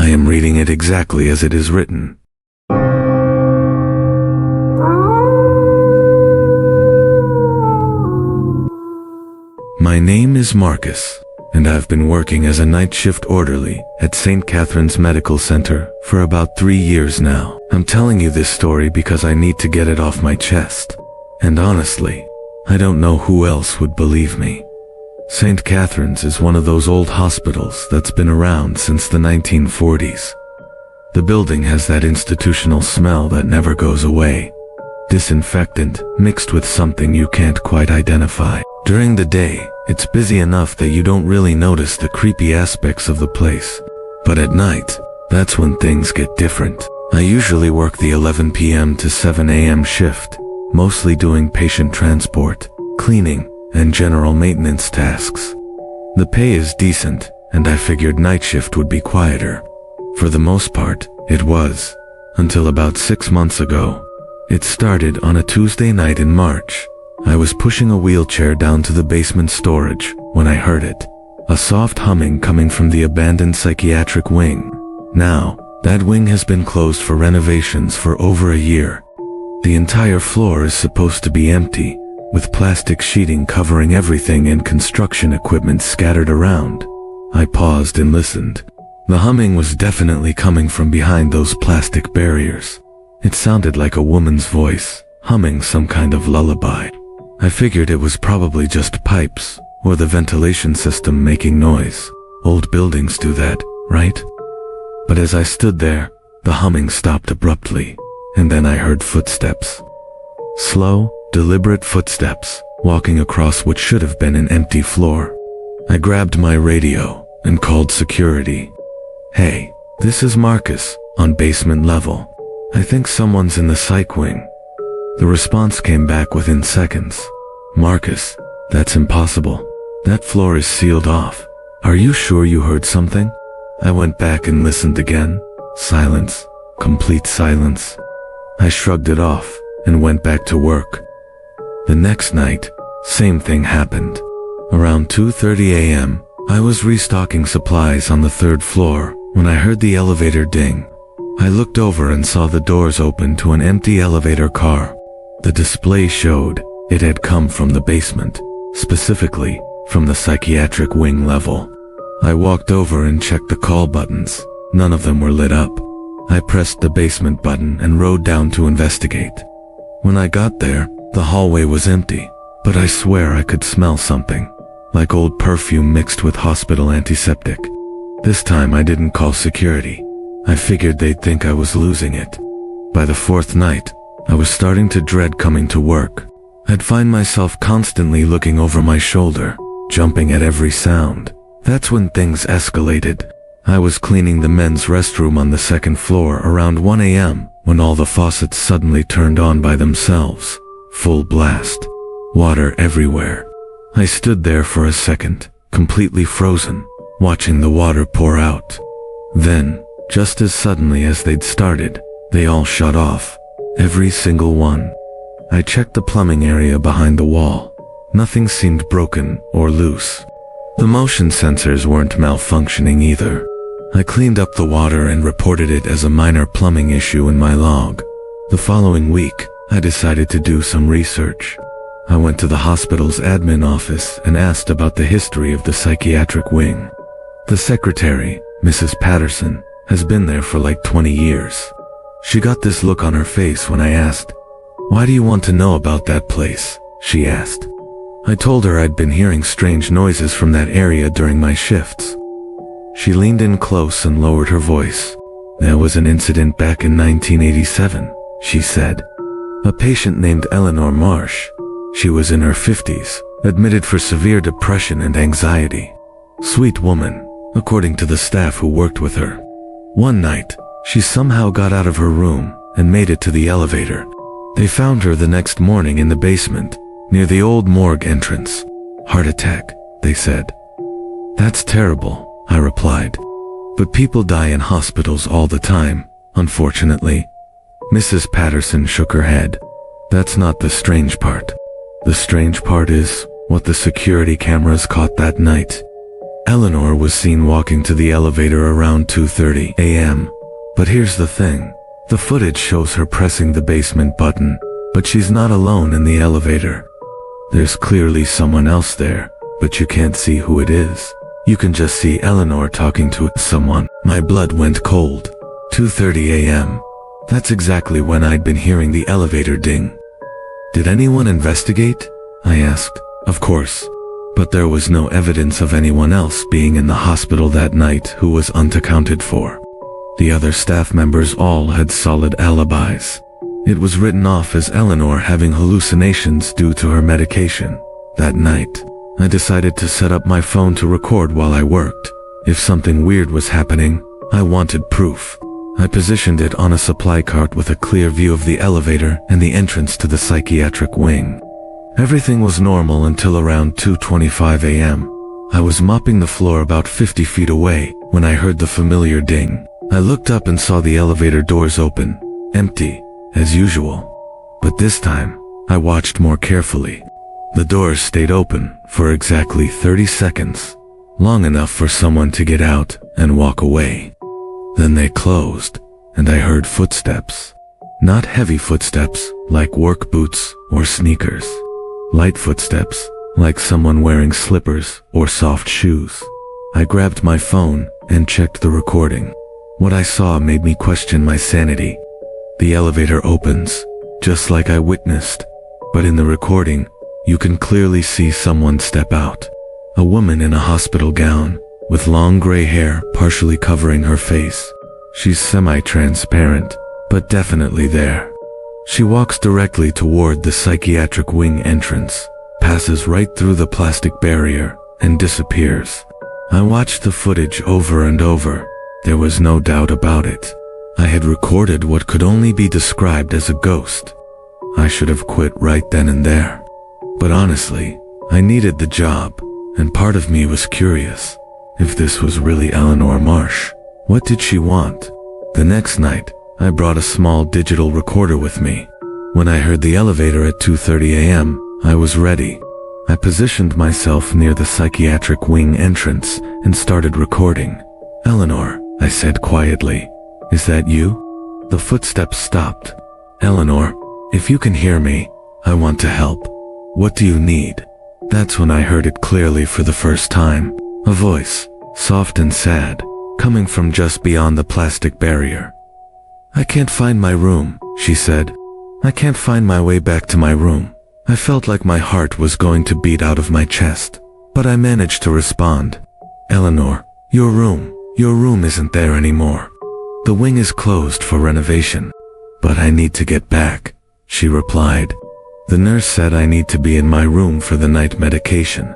I am reading it exactly as it is written. My name is Marcus, and I've been working as a night shift orderly at St. Catherine's Medical Center for about 3 years now. I'm telling you this story because I need to get it off my chest. And honestly, I don't know who else would believe me. St. Catherine's is one of those old hospitals that's been around since the 1940s. The building has that institutional smell that never goes away. Disinfectant mixed with something you can't quite identify. During the day, it's busy enough that you don't really notice the creepy aspects of the place. But at night, that's when things get different. I usually work the 11 p.m. to 7 a.m. shift, mostly doing patient transport, cleaning, and general maintenance tasks. The pay is decent, and I figured night shift would be quieter. For the most part, it was, until about 6 months ago. It started on a Tuesday night in March. I was pushing a wheelchair down to the basement storage when I heard it. A soft humming coming from the abandoned psychiatric wing. Now, that wing has been closed for renovations for over a year. The entire floor is supposed to be empty, with plastic sheeting covering everything and construction equipment scattered around. I paused and listened. The humming was definitely coming from behind those plastic barriers. It sounded like a woman's voice, humming some kind of lullaby. I figured it was probably just pipes, or the ventilation system making noise. Old buildings do that, right? But as I stood there, the humming stopped abruptly, and then I heard footsteps. Slow, deliberate footsteps, walking across what should have been an empty floor. I grabbed my radio and called security. Hey, this is Marcus, on basement level. I think someone's in the psych wing. The response came back within seconds. Marcus, that's impossible. That floor is sealed off. Are you sure you heard something? I went back and listened again. Silence. Complete silence. I shrugged it off and went back to work. The next night, same thing happened. Around 2:30 a.m., I was restocking supplies on the 3rd floor when I heard the elevator ding. I looked over and saw the doors open to an empty elevator car. The display showed it had come from the basement, specifically from the psychiatric wing level. I walked over and checked the call buttons. None of them were lit up. I pressed the basement button and rode down to investigate. When I got there, the hallway was empty, but I swear I could smell something, like old perfume mixed with hospital antiseptic. This time I didn't call security. I figured they'd think I was losing it. By the 4th night, I was starting to dread coming to work. I'd find myself constantly looking over my shoulder, jumping at every sound. That's when things escalated. I was cleaning the men's restroom on the 2nd floor around 1 a.m. when all the faucets suddenly turned on by themselves. Full blast. Water everywhere. I stood there for a second, completely frozen, watching the water pour out. Then, just as suddenly as they'd started, they all shut off. Every single one. I checked the plumbing area behind the wall. Nothing seemed broken or loose. The motion sensors weren't malfunctioning either. I cleaned up the water and reported it as a minor plumbing issue in my log. The following week, I decided to do some research. I went to the hospital's admin office and asked about the history of the psychiatric wing. The secretary, Mrs. Patterson, has been there for like 20 years. She got this look on her face when I asked, "Why do you want to know about that place?" she asked. I told her I'd been hearing strange noises from that area during my shifts. She leaned in close and lowered her voice. "There was an incident back in 1987, she said. A patient named Eleanor Marsh. She was in her 50s, admitted for severe depression and anxiety. Sweet woman, according to the staff who worked with her. One night, she somehow got out of her room and made it to the elevator. They found her the next morning in the basement, near the old morgue entrance. Heart attack, they said. That's terrible, I replied. But people die in hospitals all the time, unfortunately. Mrs. Patterson shook her head. That's not the strange part. The strange part is what the security cameras caught that night. Eleanor was seen walking to the elevator around 2:30 a.m. But here's the thing. The footage shows her pressing the basement button, but she's not alone in the elevator. There's clearly someone else there, but you can't see who it is. You can just see Eleanor talking to someone. My blood went cold. 2:30 a.m. That's exactly when I'd been hearing the elevator ding. Did anyone investigate? I asked. Of course. But there was no evidence of anyone else being in the hospital that night who was unaccounted for. The other staff members all had solid alibis. It was written off as Eleanor having hallucinations due to her medication. That night, I decided to set up my phone to record while I worked. If something weird was happening, I wanted proof. I positioned it on a supply cart with a clear view of the elevator and the entrance to the psychiatric wing. Everything was normal until around 2:25 a.m. I was mopping the floor about 50 feet away when I heard the familiar ding. I looked up and saw the elevator doors open, empty, as usual. But this time, I watched more carefully. The doors stayed open for exactly 30 seconds, long enough for someone to get out and walk away. Then they closed, and I heard footsteps. Not heavy footsteps like work boots or sneakers. Light footsteps like someone wearing slippers or soft shoes. I grabbed my phone and checked the recording. What I saw made me question my sanity. The elevator opens, just like I witnessed, but in the recording, you can clearly see someone step out. A woman in a hospital gown, with long gray hair partially covering her face. She's semi-transparent, but definitely there. She walks directly toward the psychiatric wing entrance, passes right through the plastic barrier, and disappears. I watched the footage over and over. There was no doubt about it. I had recorded what could only be described as a ghost. I should have quit right then and there. But honestly, I needed the job, and part of me was curious. If this was really Eleanor Marsh, what did she want? The next night, I brought a small digital recorder with me. When I heard the elevator at 2:30 a.m., I was ready. I positioned myself near the psychiatric wing entrance and started recording. "Eleanor," I said quietly, "is that you?" The footsteps stopped. "Eleanor, if you can hear me, I want to help. What do you need?" That's when I heard it clearly for the first time. A voice, soft and sad, coming from just beyond the plastic barrier. "I can't find my room," she said. "I can't find my way back to my room." I felt like my heart was going to beat out of my chest, but I managed to respond. "Eleanor, your room isn't there anymore. The wing is closed for renovation." "But I need to get back," she replied. "The nurse said I need to be in my room for the night medication."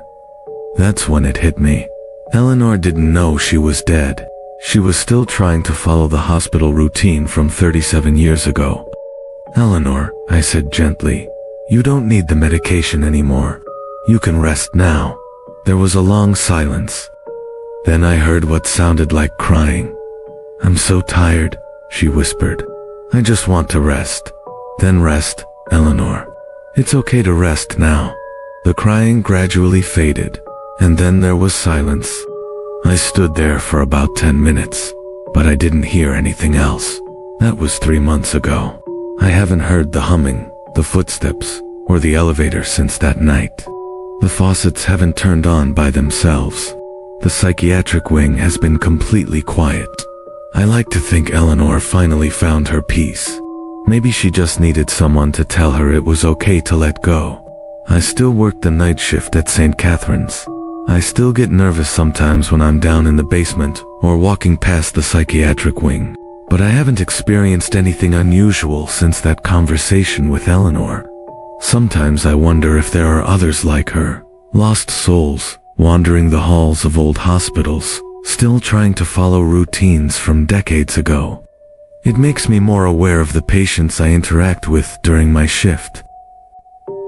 That's when it hit me. Eleanor didn't know she was dead. She was still trying to follow the hospital routine from 37 years ago. "Eleanor," I said gently, "you don't need the medication anymore. You can rest now." There was a long silence. Then I heard what sounded like crying. "I'm so tired," she whispered. "I just want to rest." "Then rest, Eleanor. It's okay to rest now." The crying gradually faded, and then there was silence. I stood there for about 10 minutes, but I didn't hear anything else. That was 3 months ago. I haven't heard the humming, the footsteps, or the elevator since that night. The faucets haven't turned on by themselves. The psychiatric wing has been completely quiet. I like to think Eleanor finally found her peace. Maybe she just needed someone to tell her it was okay to let go. I still work the night shift at St. Catherine's. I still get nervous sometimes when I'm down in the basement or walking past the psychiatric wing, but I haven't experienced anything unusual since that conversation with Eleanor. Sometimes I wonder if there are others like her, lost souls, wandering the halls of old hospitals, still trying to follow routines from decades ago. It makes me more aware of the patients I interact with during my shift.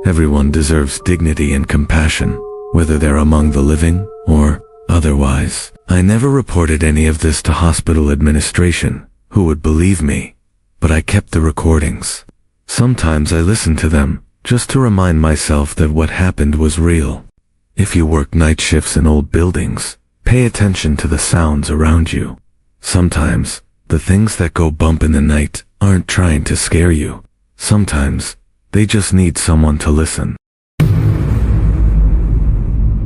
Everyone deserves dignity and compassion, whether they're among the living or otherwise. I never reported any of this to hospital administration, who would believe me, but I kept the recordings. Sometimes I listen to them, just to remind myself that what happened was real. If you work night shifts in old buildings, Pay attention to the sounds around you. Sometimes, the things that go bump in the night aren't trying to scare you. Sometimes, they just need someone to listen.